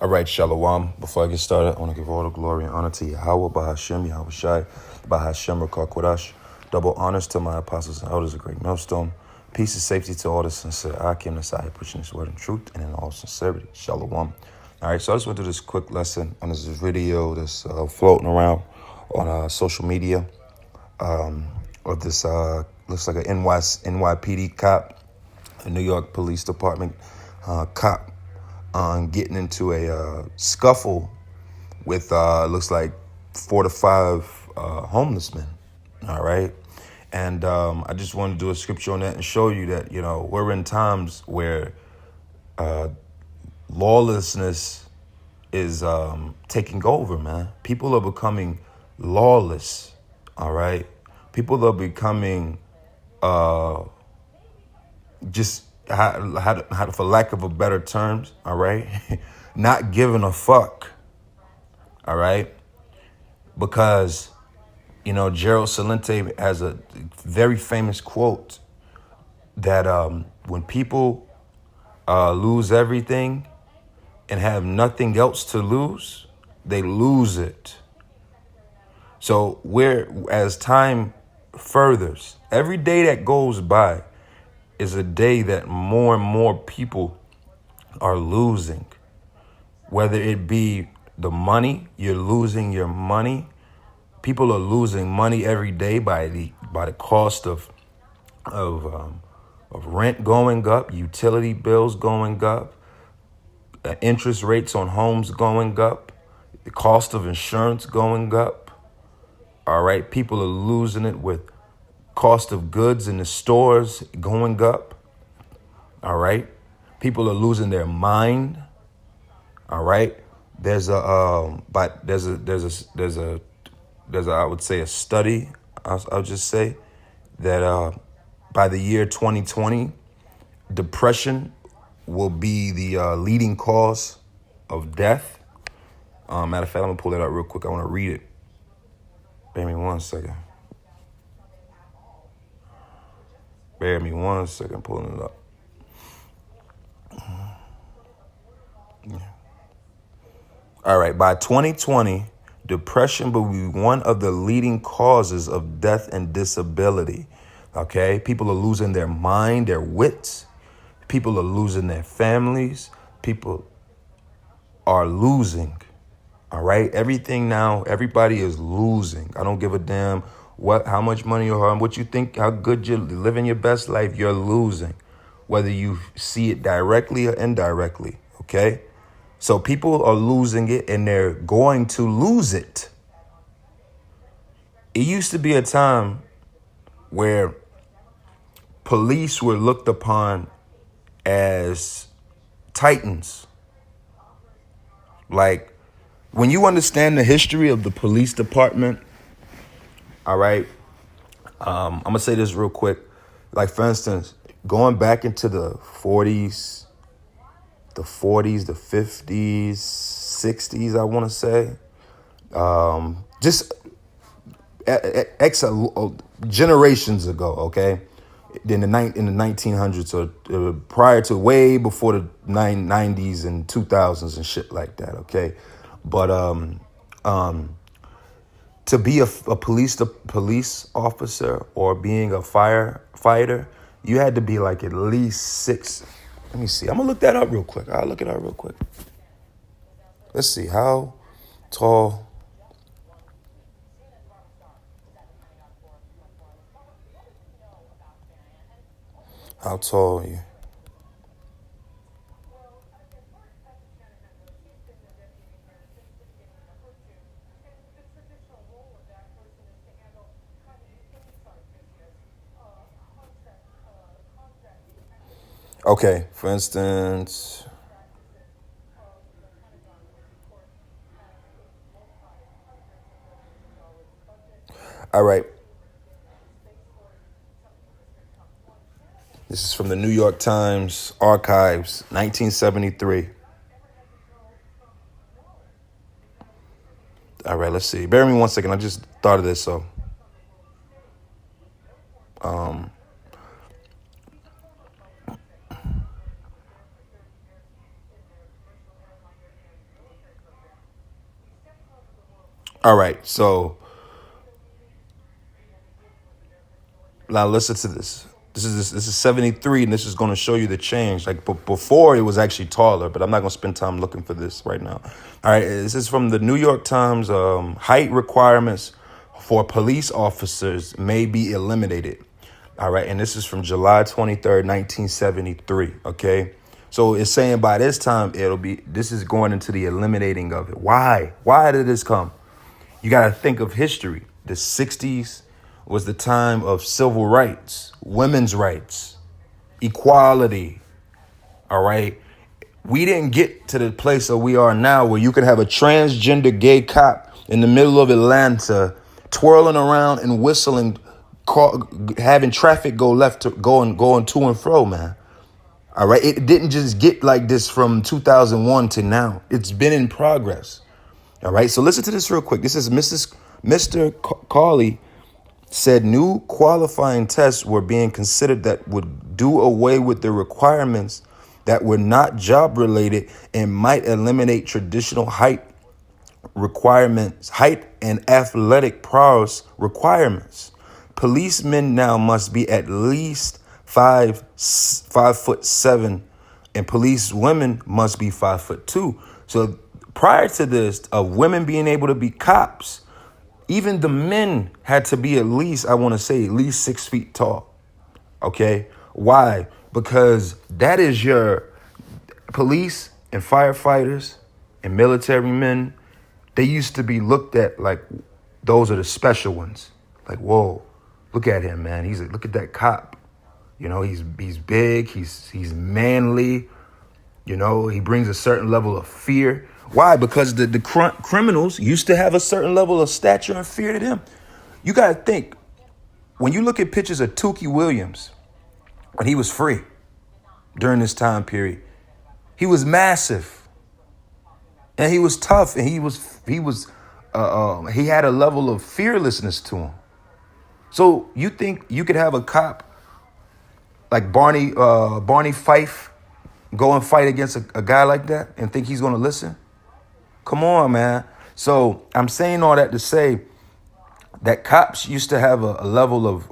All right, Shalom. Before I get started, I want to give all the glory and honor to Yahweh, Bahashem, Yahweh Shai, Bahashem, Rakar Kodash. Double honors to my apostles and elders, a great millstone. Peace and safety to all the sincere Akim and Sahih, pushing this word in truth and in all sincerity. Shalom. All right, so I just want to do this quick lesson on this video that's floating around on social media of this, looks like an NYPD cop, a New York Police Department cop, getting into a scuffle with looks like 4 to 5 homeless men. All right. And I just want to do a scripture on that and show you that, you know, we're in times where lawlessness is taking over, man. People are becoming lawless. All right. People are becoming just how, for lack of a better terms, all right, not giving a fuck, all right, because, you know, Gerald Celente has a very famous quote that when people lose everything and have nothing else to lose, they lose it. So as time furthers, every day that goes by is a day that more and more people are losing. Whether it be the money, you're losing your money. People are losing money every day by the cost of rent going up, utility bills going up, interest rates on homes going up, the cost of insurance going up. All right, people are losing it with cost of goods in the stores going up. All right. People are losing their mind. All right. There's a I would say a study. I'll just say that by the year 2020, depression will be the leading cause of death. Matter of fact, I'm gonna pull that out real quick. I want to read it. Bear me one second. Pulling it up. Yeah. All right. By 2020, depression will be one of the leading causes of death and disability. Okay. People are losing their mind, their wits. People are losing their families. People are losing. All right. Everything now, everybody is losing. I don't give a damn how much money you have, what you think, how good you're living your best life, you're losing, whether you see it directly or indirectly. Okay. So people are losing it and they're going to lose it. It used to be a time where police were looked upon as titans. Like, when you understand the history of the police department, all right, I'm going to say this real quick. Like, for instance, going back into the 40s, the 50s, 60s, I want to say, just generations ago, okay, in the 1900s or prior to way before the 90s and 2000s and shit like that, okay, but to be a police officer or being a firefighter, you had to be like at least 6. Let me see. I'm gonna look that up real quick. I'll look it up real quick. Let's see. How tall? How tall are you? Okay, for instance, all right. This is from the New York Times archives, 1973. All right, let's see. Bear with me one second. I just thought of this, so. All right, so now listen to this. This is 73, and this is going to show you the change. Like before, it was actually taller, but I'm not going to spend time looking for this right now. All right, this is from the New York Times. Height requirements for police officers may be eliminated. All right, and this is from July 23rd, 1973. Okay, so it's saying by this time this is going into the eliminating of it. Why? Why did this come? You got to think of history. The 60s was the time of civil rights, women's rights, equality. All right. We didn't get to the place that we are now where you could have a transgender gay cop in the middle of Atlanta twirling around and whistling, having traffic go left to going to and fro, man. All right. It didn't just get like this from 2001 to now. It's been in progress. All right. So listen to this real quick. This is Mr. Carley said new qualifying tests were being considered that would do away with the requirements that were not job related and might eliminate traditional height requirements, height and athletic prowess requirements. Policemen now must be at least 5'7", and police women must be 5'2". So prior to this, of women being able to be cops, even the men had to be at least 6 feet tall. Okay. Why? Because that is your police and firefighters and military men. They used to be looked at like those are the special ones. Like, whoa, look at him, man. Look at that cop. You know, he's big. He's manly. You know, he brings a certain level of fear. Why? Because the criminals used to have a certain level of stature and fear to them. You got to think, when you look at pictures of Tukey Williams, when he was free during this time period, he was massive and he was tough and he had a level of fearlessness to him. So you think you could have a cop like Barney Fife go and fight against a guy like that and think he's going to listen? Come on, man. So I'm saying all that to say that cops used to have a level of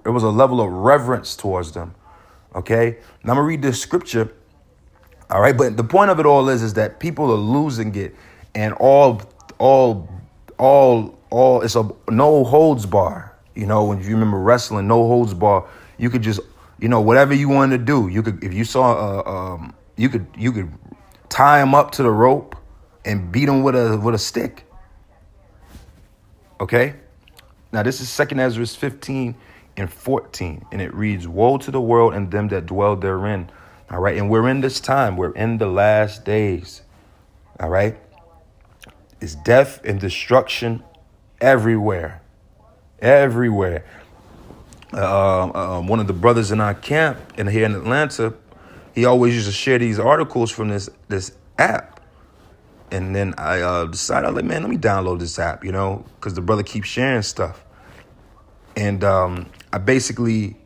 it was a level of reverence towards them. Okay. Now I'm gonna read this scripture. All right. But the point of it all is that people are losing it, and all it's a no holds bar. You know, when you remember wrestling, no holds bar, you could just, whatever you wanted to do. You could, if you saw, you could tie him up to the rope and beat him with a stick. Okay. Now this is 2 Ezra 15:14, and it reads, "Woe to the world and them that dwell therein." All right. And we're in this time. We're in the last days. All right. It's death and destruction everywhere. Everywhere. One of the brothers in our camp here in Atlanta, he always used to share these articles from this app. And then I decided, I was like, man, let me download this app, because the brother keeps sharing stuff. And I basically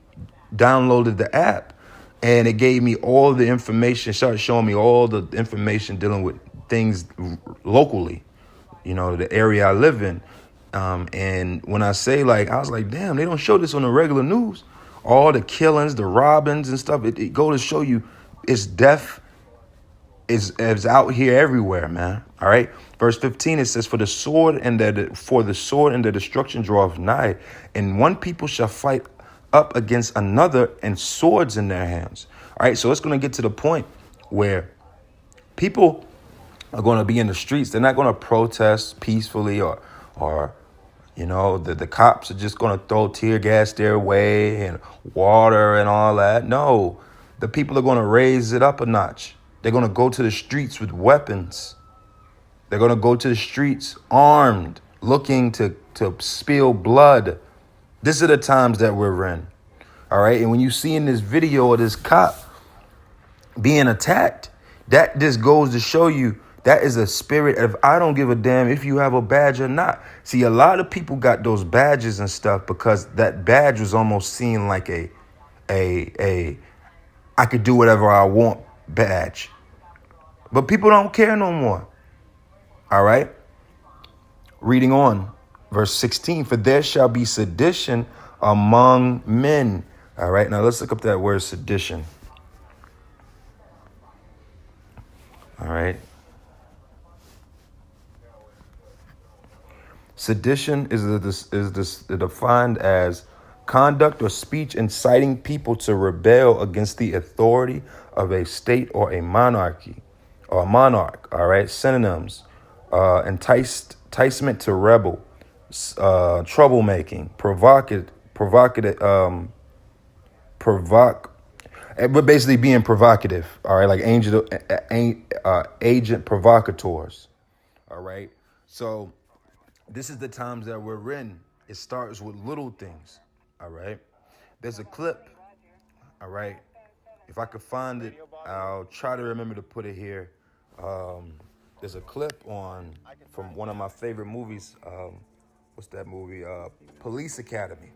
downloaded the app, and it gave me all the information, started showing me all the information dealing with things locally, the area I live in. And when I say, I was like, damn, they don't show this on the regular news. All the killings, the robbings and stuff, it go to show you it's death is out here everywhere, man. All right. Verse 15, it says, for the sword and the destruction draweth nigh, and one people shall fight up against another, and swords in their hands. All right. So it's going to get to the point where people are going to be in the streets. They're not going to protest peacefully or the cops are just going to throw tear gas their way and water and all that. No, the people are going to raise it up a notch. They're going to go to the streets with weapons. They're going to go to the streets armed, looking to spill blood. These are the times that we're in. All right. And when you see in this video of this cop being attacked, that just goes to show you that is a spirit of, I don't give a damn if you have a badge or not. See, a lot of people got those badges and stuff because that badge was almost seen like a I could do whatever I want badge. But people don't care no more. All right. Reading on, verse 16, for there shall be sedition among men. All right, now let's look up that word sedition. All right. Sedition is defined as conduct or speech inciting people to rebel against the authority of a state or a monarchy or a monarch. All right. Synonyms: enticement to rebel, troublemaking, but basically being provocative. All right, like agent provocateurs. All right. So this is the times that we're in. It starts with little things. All right. There's a clip. All right. If I could find it, I'll try to remember to put it here. There's a clip from one of my favorite movies. What's that movie? Police Academy.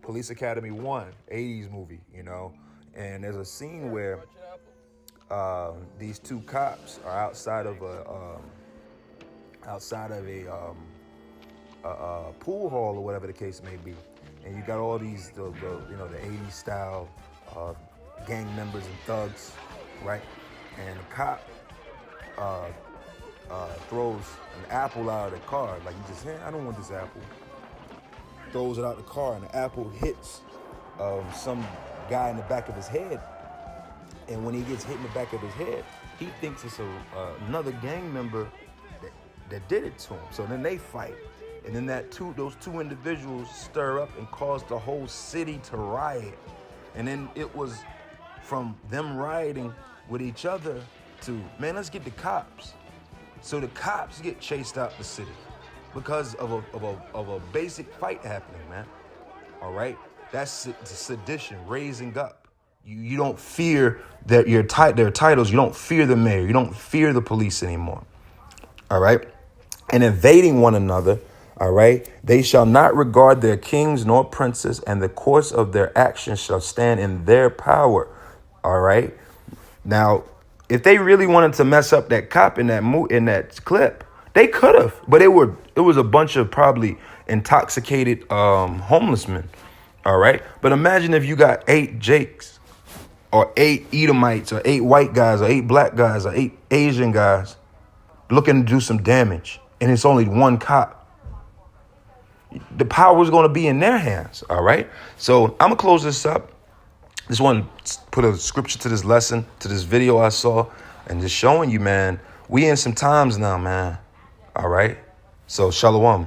Police Academy 1, 80s movie, you know. And there's a scene where these two cops are outside of a pool hall or whatever the case may be, and you got all these the 80s style gang members and thugs, right? And the cop throws an apple out of the car, like he just, I don't want this apple. Throws it out the car, and the apple hits some guy in the back of his head. And when he gets hit in the back of his head, he thinks it's another gang member that did it to him. So then they fight. And then those two individuals stir up and cause the whole city to riot. And then it was from them rioting with each other to, man, let's get the cops. So the cops get chased out the city because of a basic fight happening, man. All right? That's sedition, raising up. You don't fear their titles. You don't fear the mayor. You don't fear the police anymore. All right? And invading one another. All right? They shall not regard their kings nor princes, and the course of their actions shall stand in their power. All right? Now, if they really wanted to mess up that cop in that clip, they could have. But it was a bunch of probably intoxicated homeless men. All right? But imagine if you got 8 Jakes or 8 Edomites or 8 white guys or 8 black guys or 8 Asian guys looking to do some damage, and it's only one cop. The power is going to be in their hands. All right? So I'm going to close this up. Just want to put a scripture to this lesson, to this video I saw, and just showing you, man, we in some times now, man. All right? So shalom.